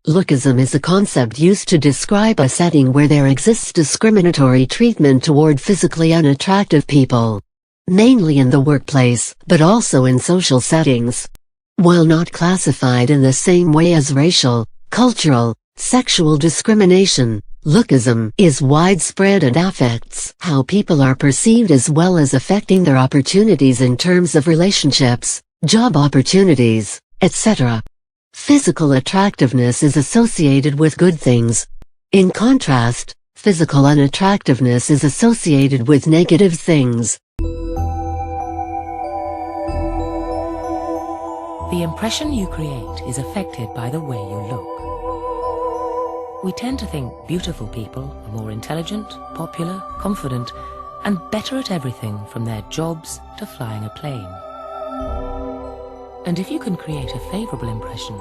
Lookism is a concept used to describe a setting where there exists discriminatory treatment toward physically unattractive people, mainly in the workplace, but also in social settings. While not classified in the same way as racial, cultural, sexual discrimination, lookism is widespread and affects how people are perceived as well as affecting their opportunities in terms of relationships, job opportunities, etc. Physical attractiveness is associated with good things. In contrast, physical unattractiveness is associated with negative things. The impression you create is affected by the way you look. We tend to think beautiful people are more intelligent, popular, confident, and better at everything from their jobs to flying a plane. And if you can create a favorable impression,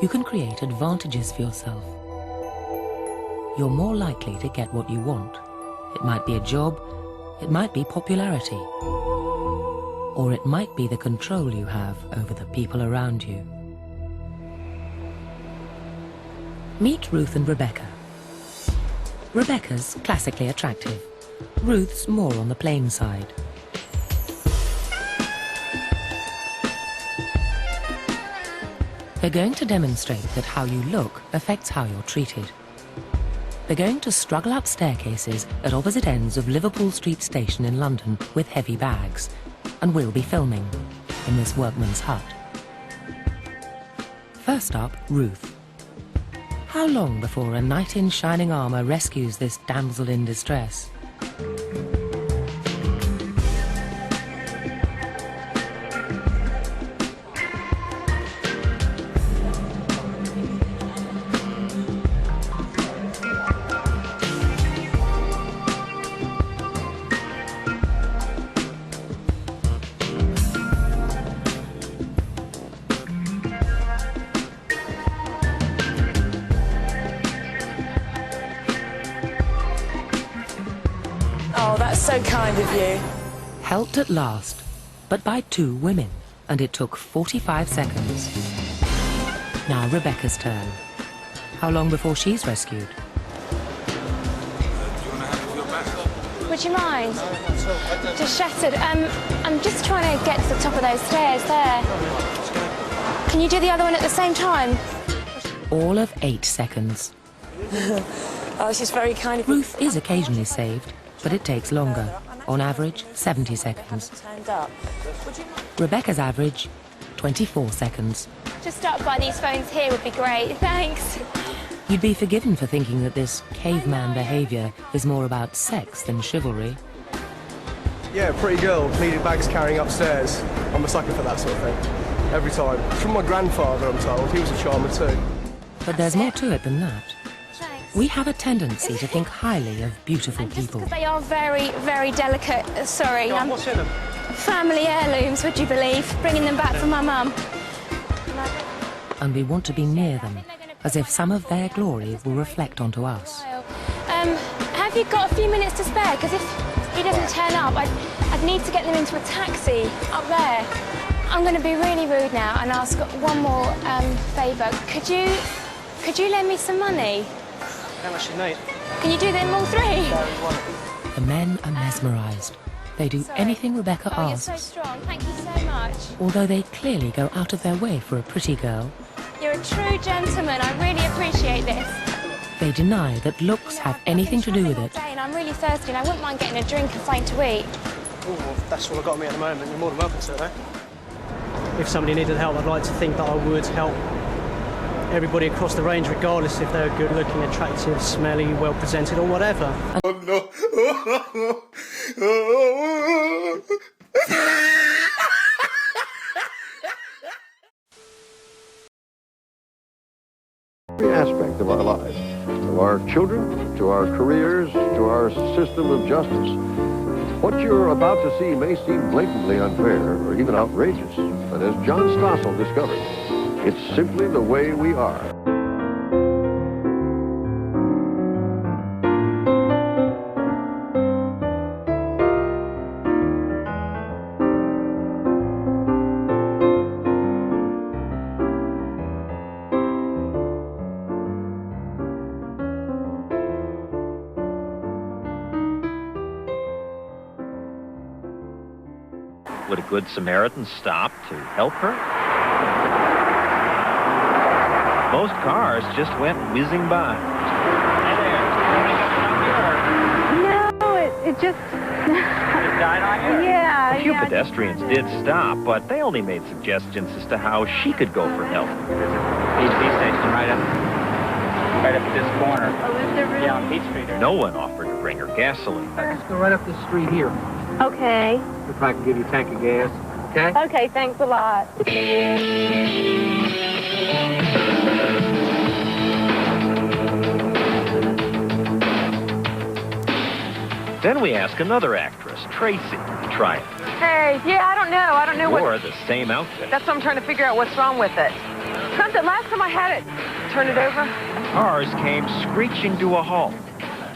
you can create advantages for yourself. You're more likely to get what you want. It might be a job, it might be popularity, or it might be the control you have over the people around you. Meet Ruth and Rebecca. Rebecca's classically attractive. Ruth's more on the plain side. They're going to demonstrate that how you look affects how you're treated. They're going to struggle up staircases at opposite ends of Liverpool Street Station in London with heavy bags, and we'll be filming in this workman's hut. First up, Ruth. How long before a knight in shining armour rescues this damsel in distress? Oh, that's so kind of you. Helped at last, but by two women, and it took 45 seconds. Now Rebecca's turn. How long before she's rescued? Would you mind? Just shattered. I'm just trying to get to the top of those stairs there. Can you do the other one at the same time? All of 8 seconds. Oh, this is very kind of you. Ruth is occasionally saved, but it takes longer. On average, 70 seconds. Rebecca's average, 24 seconds. Just stop by these phones here would be great. Thanks. You'd be forgiven for thinking that this caveman behaviour is more about sex than chivalry. Yeah, pretty girl, needed bags carrying upstairs. I'm a sucker for that sort of thing. Every time. It's from my grandfather, I'm told. He was a charmer too. But there's more to it than that. Thanks. We have a tendency to think highly of beautiful And just people. because they are very, very delicate. Sorry. What's in them? Family heirlooms, would you believe? Bringing them back from my mum. And we want to be near them, as if some of their glory will reflect onto us. Have you got a few minutes to spare? Because if he doesn't turn up, I'd need to get them into a taxi up there. I'm going to be really rude now and ask one more favour. Could you lend me some money? How much you need? Can you do them all three? The men are mesmerised. They do anything Rebecca Oh, you're asks, so strong. Thank you so much. although they clearly go out of their way for a pretty girl. You're a true gentleman. I really appreciate this. They deny that looks have anything to do with it. And I'm really thirsty and I wouldn't mind getting a drink and something to eat. Oh, well, that's all I've got me at the moment. You're more than welcome to it, though. If somebody needed help, I'd like to think that I would help everybody across the range, regardless if they're good-looking, attractive, smelly, well-presented, or whatever. Oh, no. Every aspect of our lives, to our children, to our careers, to our system of justice. What you're about to see may seem blatantly unfair or even outrageous, but as John Stossel discovered, it's simply the way we are. Would a good Samaritan stop to help her? Most cars just went whizzing by. Hey there. No, it just... It died on you? Yeah, A few yeah. pedestrians did stop, but they only made suggestions as to how she could go for help. HP station right up this corner. Oh, is there really? Yeah, on Peach Street. No one offered to bring her gasoline. Let's go right up this street here. Okay. If I can give you a tank of gas, okay? Okay, thanks a lot. Then we ask another actress, Tracy, to try it. Hey, yeah, I don't know what... Or the same outfit. That's what I'm trying to figure out what's wrong with it. Something, last time I had it, turn it over. Cars came screeching to a halt.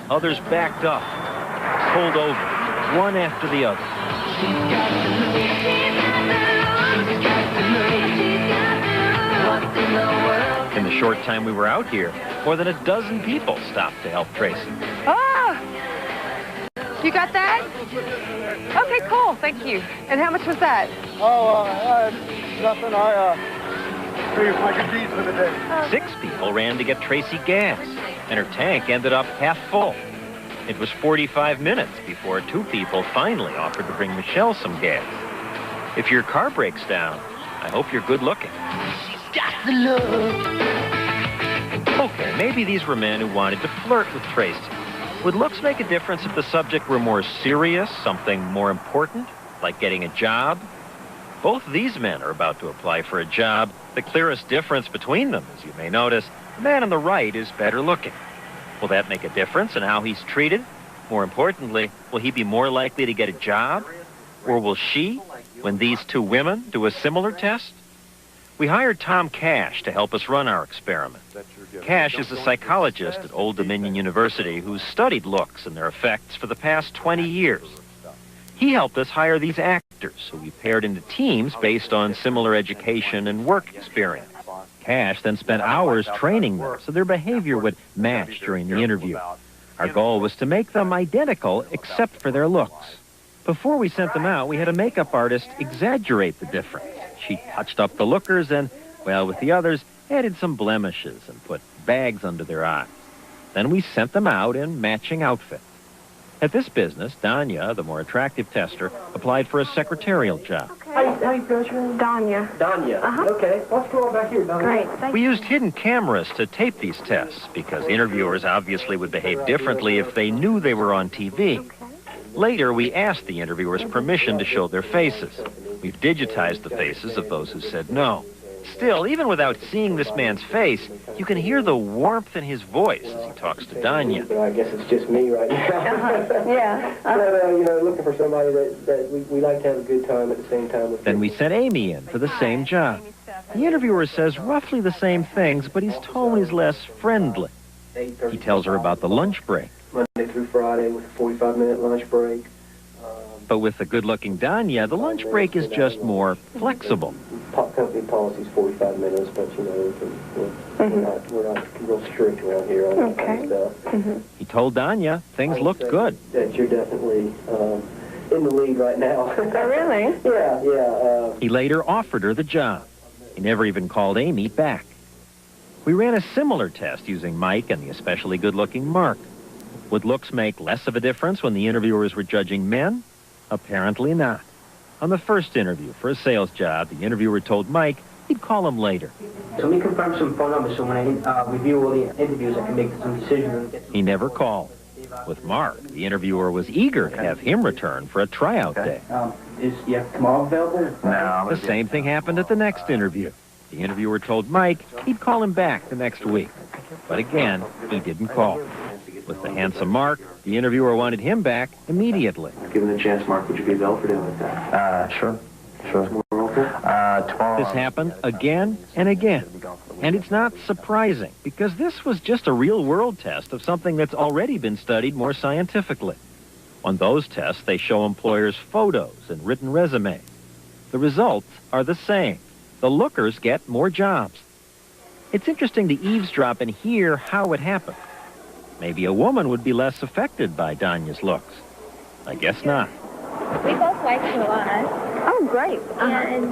Others backed up, pulled over, one after the other. In the short time we were out here, more than a dozen people stopped to help Tracy. Ah! You got that? Okay, cool, thank you. And how much was that? Nothing. Figured my good deeds for the day. 6 people ran to get Tracy gas, and her tank ended up half full. It was 45 minutes before 2 people finally offered to bring Michelle some gas. If your car breaks down, I hope you're good looking. She's got the look. Okay, maybe these were men who wanted to flirt with Tracy. Would looks make a difference if the subject were more serious, something more important, like getting a job? Both these men are about to apply for a job. The clearest difference between them, as you may notice, the man on the right is better looking. Will that make a difference in how he's treated? More importantly, will he be more likely to get a job? Or will she, when these 2 women do a similar test? We hired Tom Cash to help us run our experiment. Cash is a psychologist at Old Dominion University who's studied looks and their effects for the past 20 years. He helped us hire these actors, who we paired into teams based on similar education and work experience. Cash then spent hours training them so their behavior would match during the interview. Our goal was to make them identical except for their looks. Before we sent them out, we had a makeup artist exaggerate the difference. She touched up the lookers and, well, with the others, added some blemishes and put bags under their eyes. Then we sent them out in matching outfits. At this business, Danya, the more attractive tester, applied for a secretarial job. How you pronounce your name? Danya. Danya. Uh-huh. Okay, let's go on back here, Danya. Great, thank We you. used hidden cameras to tape these tests because interviewers obviously would behave differently if they knew they were on TV. Okay. Later, we asked the interviewers permission to show their faces. We've digitized the faces of those who said no. Still, even without seeing this man's face, you can hear the warmth in his voice as he talks to Danya. I guess it's just me right now. Yeah. But, looking for somebody that we like to have a good time at the same time with. Then we sent Amy in for the same job. The interviewer says roughly the same things, but his tone is less friendly. He tells her about the lunch break. Monday through Friday with a 45-minute lunch break. But with the good-looking Danya, the lunch break is just more flexible. Company policy's 45 minutes, but we're not real strict around here on that kind of stuff. He told Danya things looked good. That you're definitely in the lead right now. Oh, really? Yeah. He later offered her the job. He never even called Amy back. We ran a similar test using Mike and the especially good-looking Mark. Would looks make less of a difference when the interviewers were judging men? Apparently not. On the first interview for a sales job, the interviewer told Mike he'd call him later. So let me confirm some phone numbers so when I review all the interviews, I can make some decisions. He never called. With Mark, the interviewer was eager to have him return for a tryout day. Is tomorrow available? No. The same thing happened at the next interview. The interviewer told Mike he'd call him back the next week. But again, he didn't call. With the handsome Mark, the interviewer wanted him back immediately. Given the chance, Mark, would you be available for doing with that? Sure. Tomorrow. This happened again and again. And it's not surprising, because this was just a real-world test of something that's already been studied more scientifically. On those tests, they show employers photos and written resumes. The results are the same. The lookers get more jobs. It's interesting to eavesdrop and hear how it happened. Maybe a woman would be less affected by Danya's looks. I guess not. We both like you a lot. Oh, great. And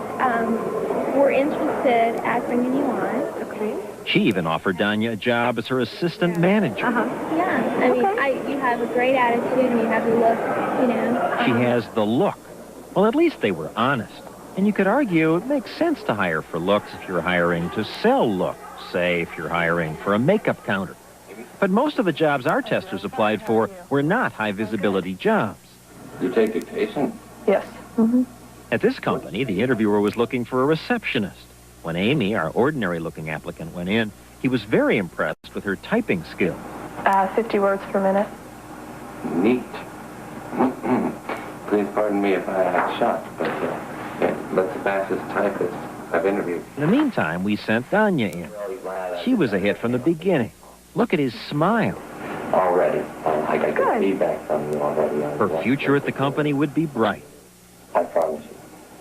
we're interested at bringing you on. Okay. She even offered Danya a job as her assistant manager. Yeah, I mean, you have a great attitude and you have the look, you know. She has the look. Well, at least they were honest. And you could argue it makes sense to hire for looks if you're hiring to sell looks, say if you're hiring for a makeup counter. But most of the jobs our testers applied for were not high-visibility jobs. You take dictation? Yes. At this company, the interviewer was looking for a receptionist. When Amy, our ordinary-looking applicant, went in, he was very impressed with her typing skills. 50 words per minute. Neat. Please pardon me if I act shocked, but that's the fastest typist I've interviewed. In the meantime, we sent Danya in. She was a hit from the beginning. Look at his smile. Already. I got good feedback from you already. Her future at the company would be bright. I promise you,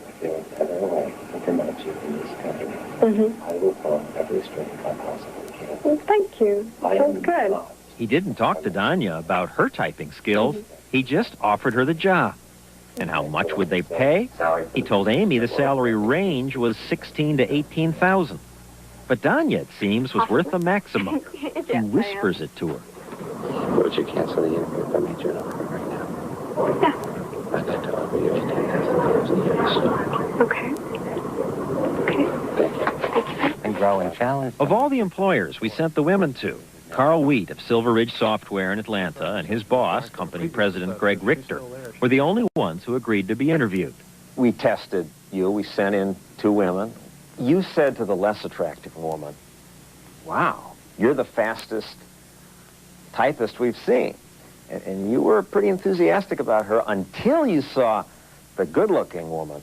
if there was ever a way to promote you in this company, I will pull every string I possibly can. Well, thank you. Sounds good. He didn't talk to Danya about her typing skills. He just offered her the job. And how much would they pay? He told Amy the salary range was $16,000 to $18,000. But Danya, it seems, was worth the maximum. He whispers it to her. Would you cancel the interview if I made you an offer right now? Yeah. I'd like to offer you $10,000 a year to start. Okay. Thank you. And grow and challenge. Of all the employers we sent the women to, Carl Wheat of Silver Ridge Software in Atlanta and his boss, company president Greg Richter, were the only ones who agreed to be interviewed. We tested you. We sent in 2 women. You said to the less attractive woman, wow, you're the fastest typist we've seen. And you were pretty enthusiastic about her until you saw the good-looking woman,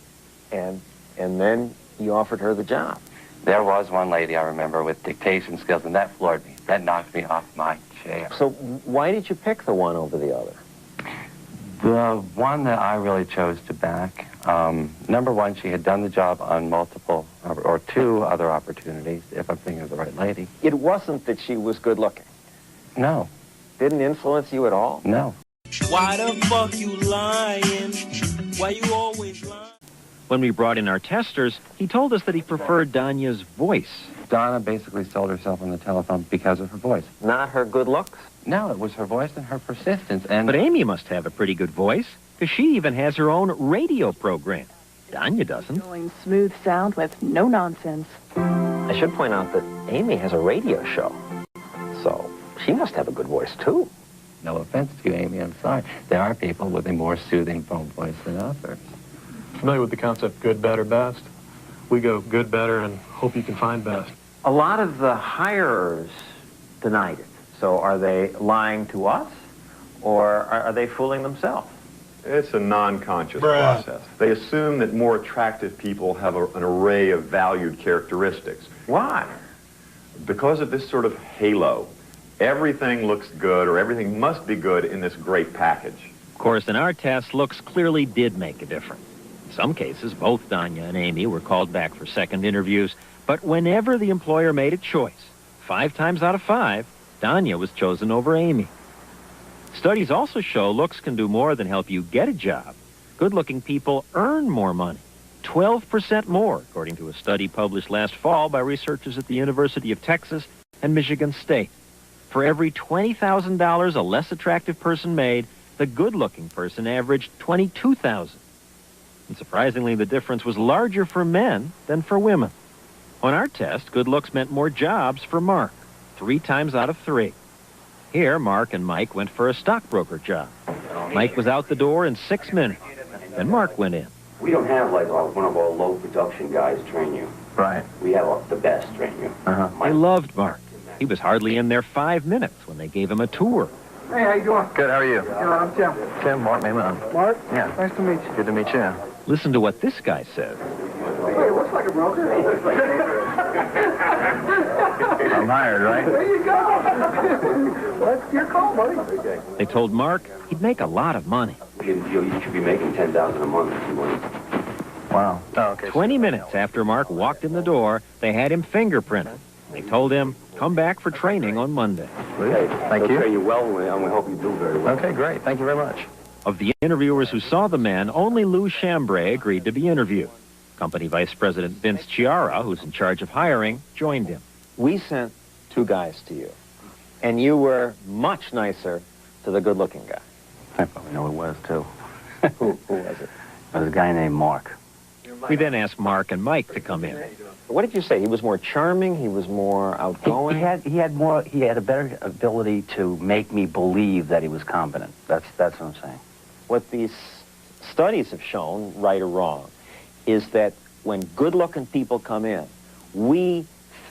and then you offered her the job. There was one lady I remember with dictation skills, and that floored me. That knocked me off my chair. So why did you pick the one over the other? The one that I really chose to back, number one, she had done the job on multiple or 2 other opportunities, if I'm thinking of the right lady. It wasn't that she was good-looking. No. Didn't influence you at all? No. Why the fuck you lying? Why you always lying? When we brought in our testers, he told us that he preferred Danya's voice. Donna basically sold herself on the telephone because of her voice. Not her good looks? No, it was her voice and her persistence. And But Amy must have a pretty good voice, because she even has her own radio program. Danya doesn't. Going smooth sound with no nonsense. I should point out that Amy has a radio show, so she must have a good voice, too. No offense to you, Amy, I'm sorry. There are people with a more soothing phone voice than others. Familiar with the concept good, better, best? We go good, better, and hope you can find best. A lot of the hirers denied it. So are they lying to us, or are they fooling themselves? It's a non-conscious process. They assume that more attractive people have an array of valued characteristics. Why? Because of this sort of halo. Everything looks good, or everything must be good in this great package. Of course, in our test, looks clearly did make a difference. In some cases, both Danya and Amy were called back for second interviews, but whenever the employer made a choice, 5 times out of 5, Danya was chosen over Amy. Studies also show looks can do more than help you get a job. Good-looking people earn more money, 12% more, according to a study published last fall by researchers at the University of Texas and Michigan State. For every $20,000 a less attractive person made, the good-looking person averaged $22,000. And surprisingly, the difference was larger for men than for women. On our test, good looks meant more jobs for Mark, 3 times out of 3. Here, Mark and Mike went for a stockbroker job. Mike was out the door in 6 minutes. Then Mark went in. We don't have like one of our low production guys train you. Right. We have the best train you. They loved Mark. He was hardly in there 5 minutes when they gave him a tour. Hey, how you doing? Good, how are you? I'm Tim. Tim, Mark, name on. Mark? Yeah. Nice to meet you. Good to meet you. Listen to what this guy said. Hey, it looks like a broker. I'm hired, right? There you go. That's your call, buddy. They told Mark he'd make a lot of money. You should be making $10,000 a month if you want. Wow. Oh, okay. 20 minutes after Mark walked in the door, they had him fingerprinted. They told him, come back for training on Monday. Okay, thank you. We'll train you well, and we hope you do very well. Okay, great. Thank you very much. Of the interviewers who saw the men, only Lou Chambray agreed to be interviewed. Company Vice President Vince Chiara, who's in charge of hiring, joined him. We sent 2 guys to you, and you were much nicer to the good-looking guy. I probably know who it was, too. Who was it? It was a guy named Mark. We then asked Mark and Mike to come in. What did you say? He was more charming? He was more outgoing? He had a better ability to make me believe that he was competent. That's what I'm saying. What these studies have shown, right or wrong, is that when good-looking people come in, we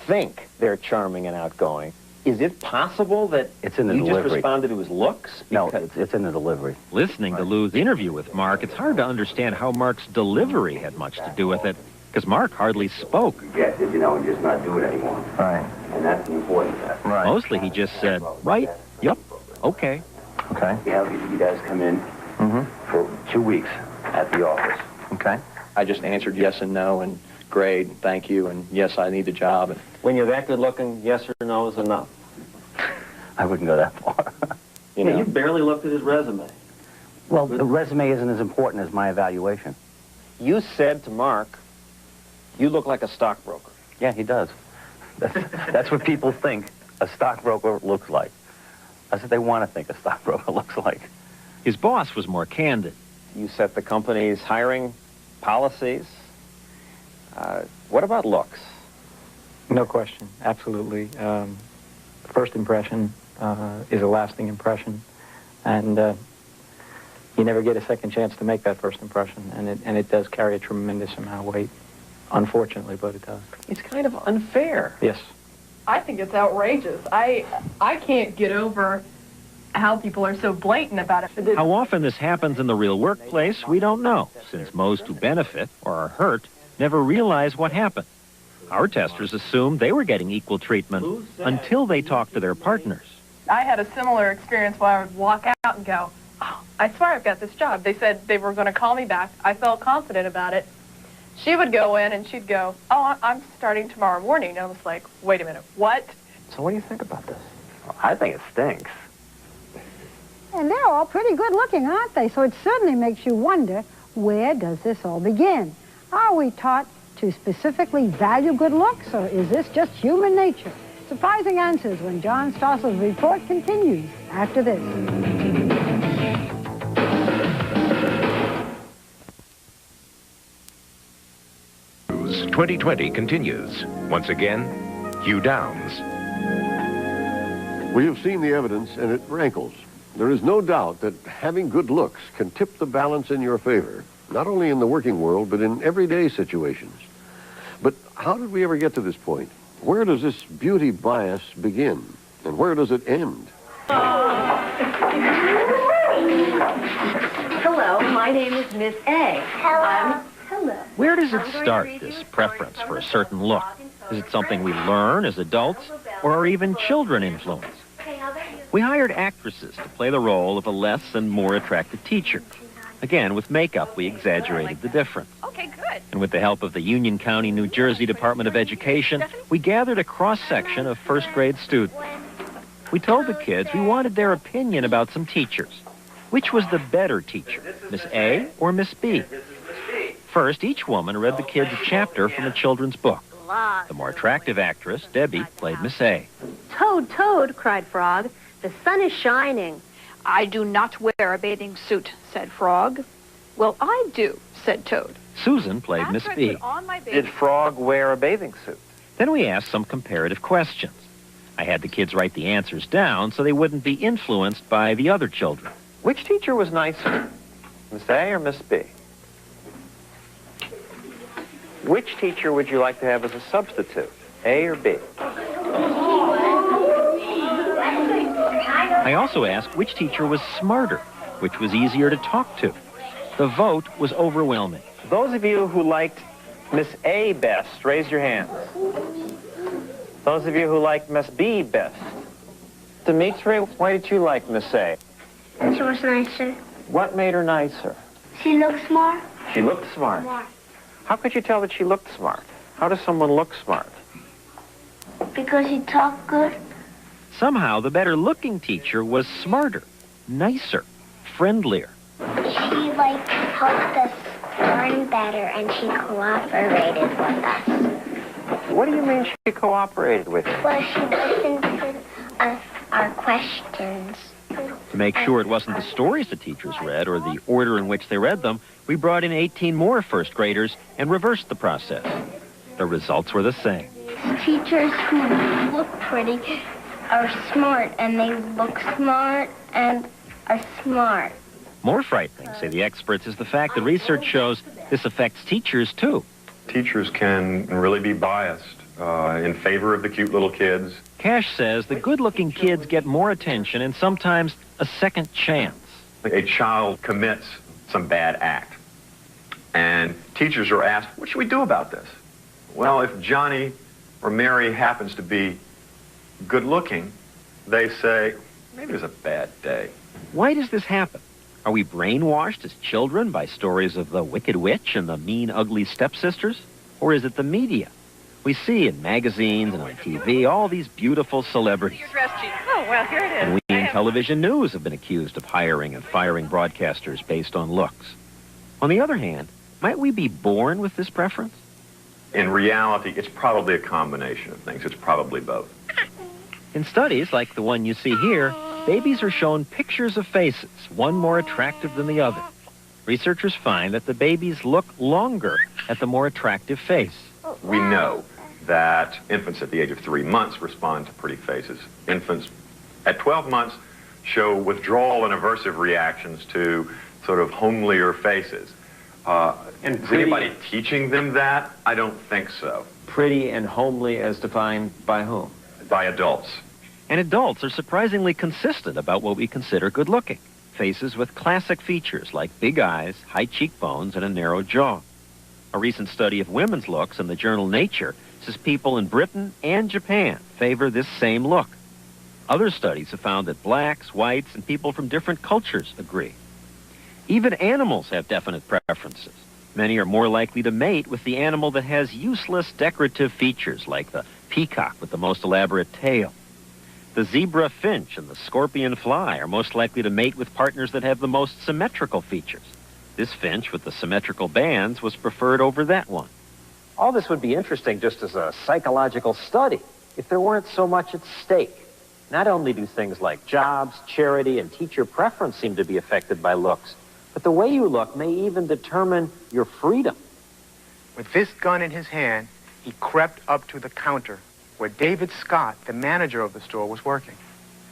think they're charming and outgoing. Is it possible that it's in the you delivery. Just responded to his looks? No, it's in the delivery. Listening to Lou's interview with Mark, it's hard to understand how Mark's delivery had much to do with it, because Mark hardly spoke. Yes, you know, and just not do it anymore. Right. And that's the important step. Right. Mostly he just said, right, yep, okay. Okay. Yeah, you guys come in for 2 weeks at the office. Okay. I just answered yes and no, and great, thank you, and yes, I need the job. And when you're that good-looking, yes or no is enough. I wouldn't go that far. You barely looked at his resume. Well, the resume isn't as important as my evaluation. You said to Mark, you look like a stockbroker. Yeah, he does. That's what people think a stockbroker looks like. That's what they want to think a stockbroker looks like. His boss was more candid. You set the company's hiring policies. What about looks? No question, absolutely. First impression is a lasting impression, and you never get a second chance to make that first impression, and it does carry a tremendous amount of weight, unfortunately, but it does. It's kind of unfair. Yes. I think it's outrageous. I can't get over how people are so blatant about it. How often this happens in the real workplace, we don't know, since most who benefit or are hurt never realize what happened. Our testers assumed they were getting equal treatment until they talked to their partners. I had a similar experience where I would walk out and go, oh, I swear I've got this job. They said they were going to call me back. I felt confident about it. She would go in and she'd go, oh, I'm starting tomorrow morning. And I was like, wait a minute, what? So what do you think about this? I think it stinks. And they're all pretty good looking, aren't they? So it certainly makes you wonder, where does this all begin? Are we taught to specifically value good looks, or is this just human nature? Surprising answers when John Stossel's report continues after this. 2020 continues. Once again, Hugh Downs. We have seen the evidence, and it rankles. There is no doubt that having good looks can tip the balance in your favor, not only in the working world, but in everyday situations. But how did we ever get to this point? Where does this beauty bias begin? And where does it end? Hello, my name is Miss A. Hello. Hello. Where does it start, this preference for a certain look? Is it something we learn as adults, or are even children influenced? We hired actresses to play the role of a less and more attractive teacher. Again, with makeup, we exaggerated the difference. Okay, good. And with the help of the Union County, New Jersey Department of Education, we gathered a cross-section of first-grade students. We told the kids we wanted their opinion about some teachers. Which was the better teacher, Miss A or Miss B? First, each woman read the kids a chapter from a children's book. The more attractive actress, Debbie, played Miss A. Toad, Toad, cried Frog. The sun is shining. I do not wear a bathing suit, said Frog. Well, I do, said Toad. Susan played Miss B. Did Frog wear a bathing suit? Then we asked some comparative questions. I had the kids write the answers down so they wouldn't be influenced by the other children. Which teacher was nicer, Miss A or Miss B? Which teacher would you like to have as a substitute, A or B? I also asked which teacher was smarter, which was easier to talk to. The vote was overwhelming. Those of you who liked Miss A best, raise your hands. Those of you who liked Miss B best. Dimitri, why did you like Miss A? She was nicer. What made her nicer? She looked smart. She looked smart. How could you tell that she looked smart? How does someone look smart? Because she talked good. Somehow, the better-looking teacher was smarter, nicer, friendlier. she helped us learn better, and she cooperated with us. What do you mean she cooperated with you? Well, she listened to our questions. To make sure it wasn't the stories the teachers read or the order in which they read them, we brought in 18 more first graders and reversed the process. The results were the same. Teachers who look pretty are smart, and they look smart and are smart. More frightening, say the experts, is the fact that research shows this affects teachers, too. Teachers can really be biased in favor of the cute little kids. Cash says the good-looking kids get more attention and sometimes a second chance. A child commits some bad act, and teachers are asked, what should we do about this? Well, if Johnny or Mary happens to be good-looking, they say, maybe it was a bad day. Why does this happen? Are we brainwashed as children by stories of the Wicked Witch and the mean, ugly stepsisters? Or is it the media? We see in magazines and on TV all these beautiful celebrities. Oh, well, here it is. And we in television news have been accused of hiring and firing broadcasters based on looks. On the other hand, might we be born with this preference? In reality, it's probably a combination of things. It's probably both. In studies like the one you see here, babies are shown pictures of faces, one more attractive than the other. Researchers find that the babies look longer at the more attractive face. We know that infants at the age of 3 months respond to pretty faces. Infants at 12 months show withdrawal and aversive reactions to sort of homelier faces. And is anybody teaching them that? I don't think so. Pretty and homely as defined by whom? By adults. And adults are surprisingly consistent about what we consider good-looking. Faces with classic features like big eyes, high cheekbones, and a narrow jaw. A recent study of women's looks in the journal Nature says people in Britain and Japan favor this same look. Other studies have found that blacks, whites, and people from different cultures agree. Even animals have definite preferences. Many are more likely to mate with the animal that has useless decorative features like the peacock with the most elaborate tail. The zebra finch and the scorpion fly are most likely to mate with partners that have the most symmetrical features. This finch with the symmetrical bands was preferred over that one. All this would be interesting just as a psychological study if there weren't so much at stake. Not only do things like jobs, charity, and teacher preference seem to be affected by looks, but the way you look may even determine your freedom. With this gun in his hand, he crept up to the counter where David Scott, the manager of the store, was working.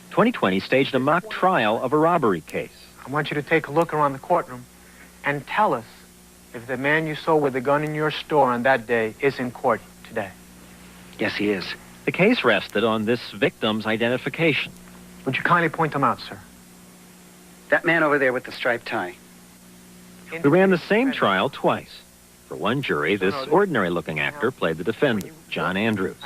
2020 staged a mock trial of a robbery case. I want you to take a look around the courtroom and tell us if the man you saw with the gun in your store on that day is in court today. Yes, he is. The case rested on this victim's identification. Would you kindly point him out, sir? That man over there with the striped tie. We ran the same trial twice. For one jury, this ordinary-looking actor played the defendant, John Andrews.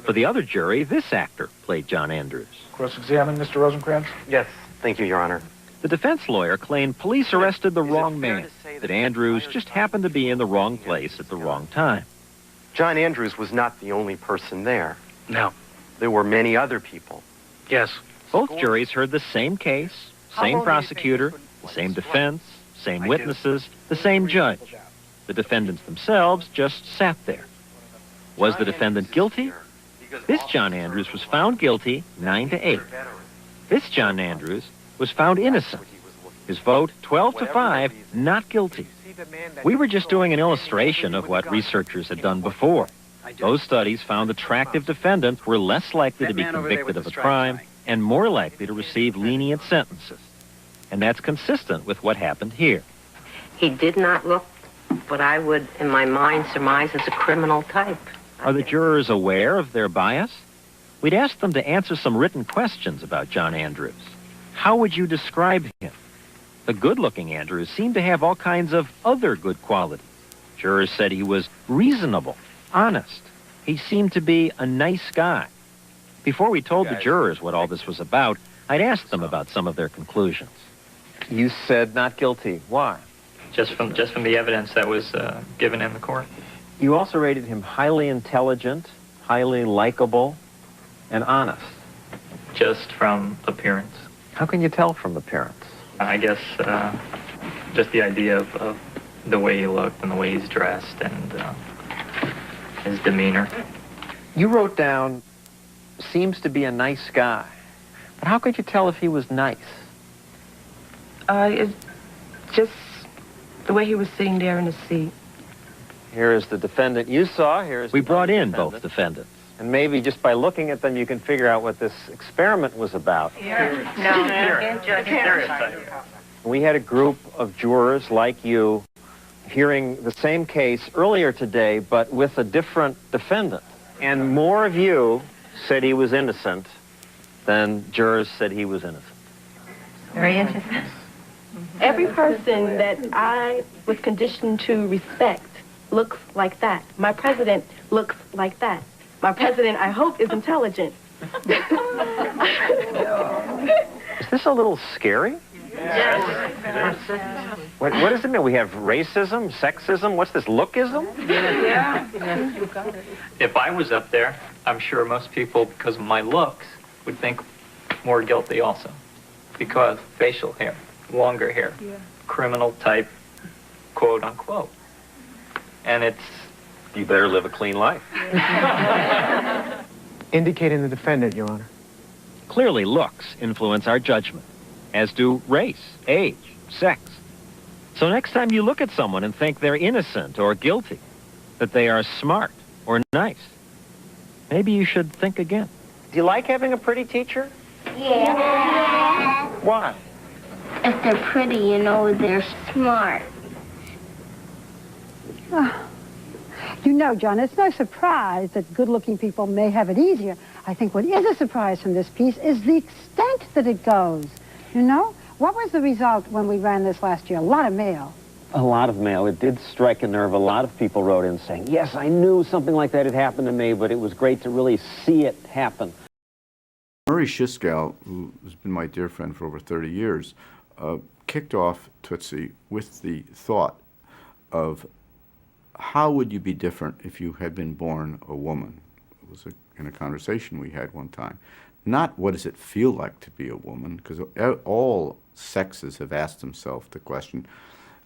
For the other jury, this actor played John Andrews. Cross-examine, Mr. Rosencrantz? Yes, thank you, Your Honor. The defense lawyer claimed police arrested the wrong man, that Andrews just happened to be in the wrong place at the wrong time. John Andrews was not the only person there. No. There were many other people. Yes. Both juries heard the same case, same prosecutor, the same defense, same witnesses, the same judge. The defendants themselves just sat there. Was the defendant guilty? This John Andrews was found guilty 9-8. This John Andrews was found innocent. His vote 12-5, not guilty. We were just doing an illustration of what researchers had done before. Those studies found attractive defendants were less likely to be convicted of a crime and more likely to receive lenient sentences. And that's consistent with what happened here. He did not look what I would, in my mind, surmise as a criminal type. Are the jurors aware of their bias? We'd asked them to answer some written questions about John Andrews. How would you describe him? The good-looking Andrews seemed to have all kinds of other good qualities. Jurors said he was reasonable, honest. He seemed to be a nice guy. Before we told the jurors what all this was about, I'd asked them about some of their conclusions. You said not guilty. Why? Just from the evidence that was given in the court. You also rated him highly intelligent, highly likable, and honest. Just from appearance. How can you tell from appearance? I guess just the idea of the way he looked and the way he's dressed and his demeanor. You wrote down, seems to be a nice guy. But how could you tell if he was nice? It's just the way he was sitting there in his seat. Here is the defendant you saw. Here's We brought in both defendants. And maybe just by looking at them, you can figure out what this experiment was about. We had a group of jurors like you hearing the same case earlier today, but with a different defendant. And more of you said he was innocent than jurors said he was innocent. Very interesting. Every person that I was conditioned to respect looks like that. My president looks like that. My president, I hope, is intelligent. Is this a little scary? Yes. What does it mean? We have racism, sexism? What's this, lookism? Yeah. Yes, you got it. If I was up there, I'm sure most people, because of my looks, would think more guilty also. Because facial hair, longer hair, criminal type, quote unquote. And it's... You better live a clean life. Indicating the defendant, Your Honor. Clearly, looks influence our judgment, as do race, age, sex. So next time you look at someone and think they're innocent or guilty, that they are smart or nice, maybe you should think again. Do you like having a pretty teacher? Yeah. Why? If they're pretty, you know, they're smart. You know, John, it's no surprise that good-looking people may have it easier. I think what is a surprise from this piece is the extent that it goes. You know? What was the result when we ran this last year? A lot of mail. A lot of mail. It did strike a nerve. A lot of people wrote in saying, yes, I knew something like that had happened to me, but it was great to really see it happen. Murray Shiskow, who has been my dear friend for over 30 years, kicked off Tootsie with the thought of how would you be different if you had been born a woman? It was in a conversation we had one time. Not what does it feel like to be a woman, because all sexes have asked themselves the question,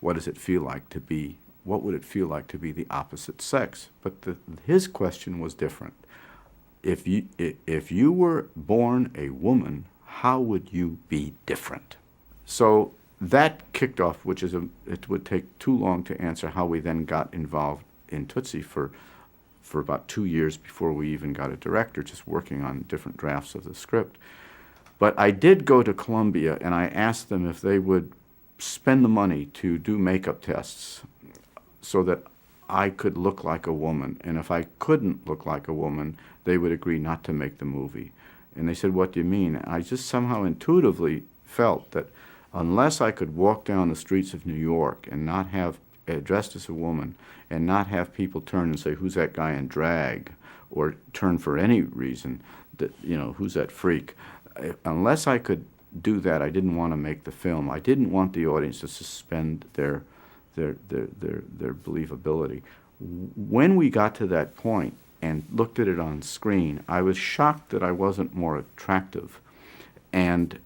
what does it feel like to be, what would it feel like to be the opposite sex? But his question was different. If you were born a woman, how would you be different? So that kicked off, it would take too long to answer how we then got involved in Tootsie for about 2 years before we even got a director, just working on different drafts of the script. But I did go to Columbia and I asked them if they would spend the money to do makeup tests so that I could look like a woman. And if I couldn't look like a woman, they would agree not to make the movie. And they said, what do you mean? And I just somehow intuitively felt that unless I could walk down the streets of New York and not have dressed as a woman and not have people turn and say, who's that guy in drag? Or turn for any reason, that, you know, who's that freak? Unless I could do that, I didn't want to make the film. I didn't want the audience to suspend their believability. When we got to that point and looked at it on screen, I was shocked that I wasn't more attractive. And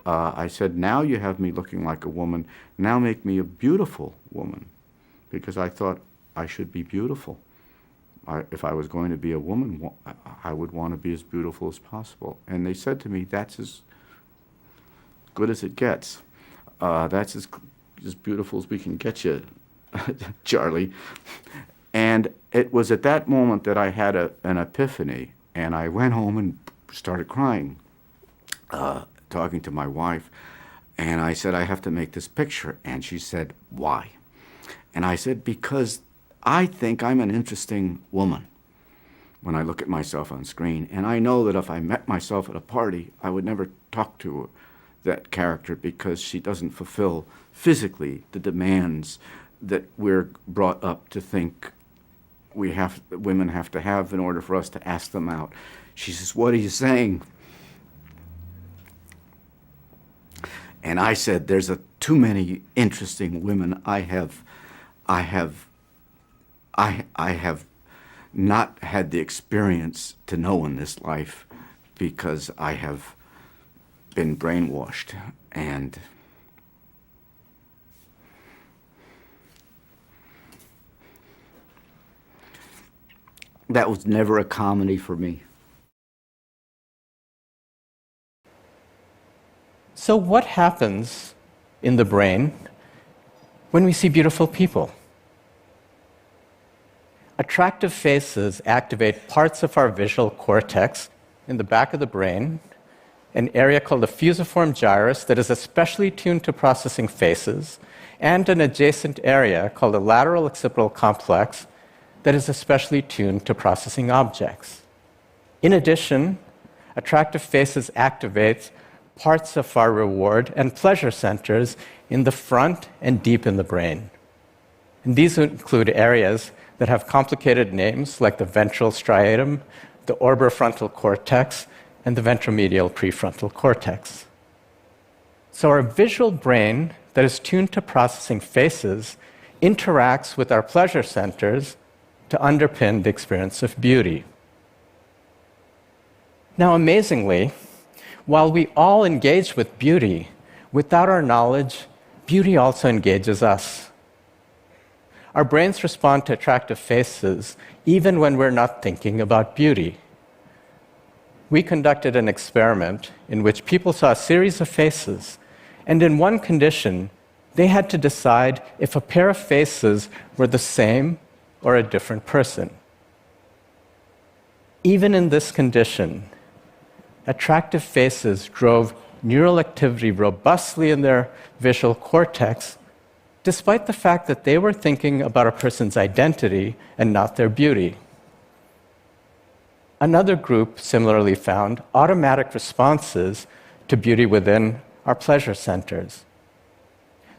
I said, now you have me looking like a woman, now make me a beautiful woman. Because I thought I should be beautiful. If I was going to be a woman, I would want to be as beautiful as possible. And they said to me, that's as good as it gets. That's as beautiful as we can get you, Charlie. And it was at that moment that I had an epiphany, and I went home and started crying, talking to my wife. And I said, I have to make this picture. And she said, why? And I said, because I think I'm an interesting woman when I look at myself on screen. And I know that if I met myself at a party, I would never talk to that character because she doesn't fulfill physically the demands that we're brought up to think women have to have in order for us to ask them out. She says, what are you saying? And I said, there's too many interesting women I have not had the experience to know in this life because I have been brainwashed. And that was never a comedy for me. So what happens in the brain when we see beautiful people? Attractive faces activate parts of our visual cortex in the back of the brain, an area called the fusiform gyrus that is especially tuned to processing faces, and an adjacent area called the lateral occipital complex that is especially tuned to processing objects. In addition, attractive faces activate parts of our reward and pleasure centers in the front and deep in the brain. And these include areas that have complicated names like the ventral striatum, the orbitofrontal cortex, and the ventromedial prefrontal cortex. So our visual brain that is tuned to processing faces interacts with our pleasure centers to underpin the experience of beauty. Now, amazingly, while we all engage with beauty, without our knowledge, beauty also engages us. Our brains respond to attractive faces even when we're not thinking about beauty. We conducted an experiment in which people saw a series of faces, and in one condition, they had to decide if a pair of faces were the same or a different person. Even in this condition, attractive faces drove neural activity robustly in their visual cortex, despite the fact that they were thinking about a person's identity and not their beauty. Another group similarly found automatic responses to beauty within our pleasure centers.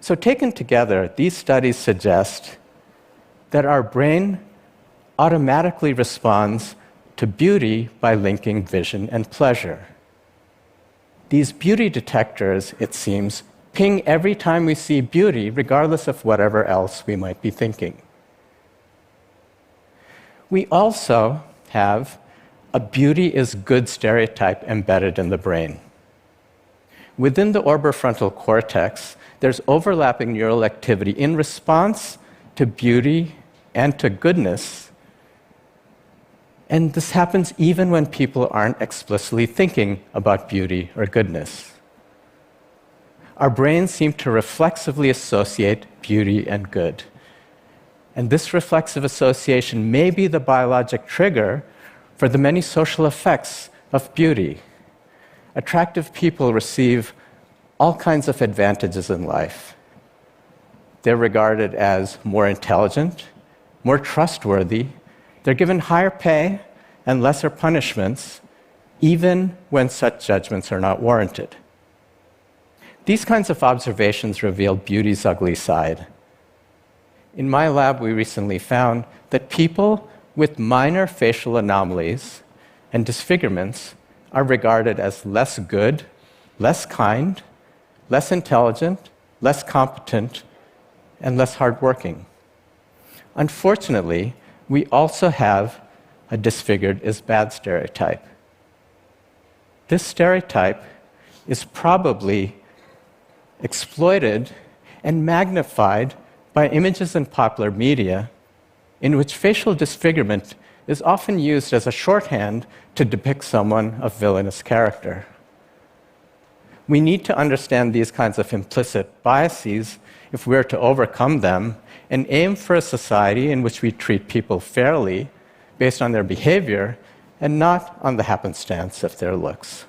So taken together, these studies suggest that our brain automatically responds to beauty by linking vision and pleasure. These beauty detectors, it seems, ping every time we see beauty, regardless of whatever else we might be thinking. We also have a beauty is good stereotype embedded in the brain. Within the orbitofrontal cortex, there's overlapping neural activity in response to beauty and to goodness. And this happens even when people aren't explicitly thinking about beauty or goodness. Our brains seem to reflexively associate beauty and good. And this reflexive association may be the biologic trigger for the many social effects of beauty. Attractive people receive all kinds of advantages in life. They're regarded as more intelligent, more trustworthy. They're given higher pay and lesser punishments, even when such judgments are not warranted. These kinds of observations reveal beauty's ugly side. In my lab, we recently found that people with minor facial anomalies and disfigurements are regarded as less good, less kind, less intelligent, less competent, and less hardworking. Unfortunately, we also have a disfigured is bad stereotype. This stereotype is probably exploited and magnified by images in popular media in which facial disfigurement is often used as a shorthand to depict someone of villainous character. We need to understand these kinds of implicit biases if we're to overcome them and aim for a society in which we treat people fairly based on their behavior and not on the happenstance of their looks.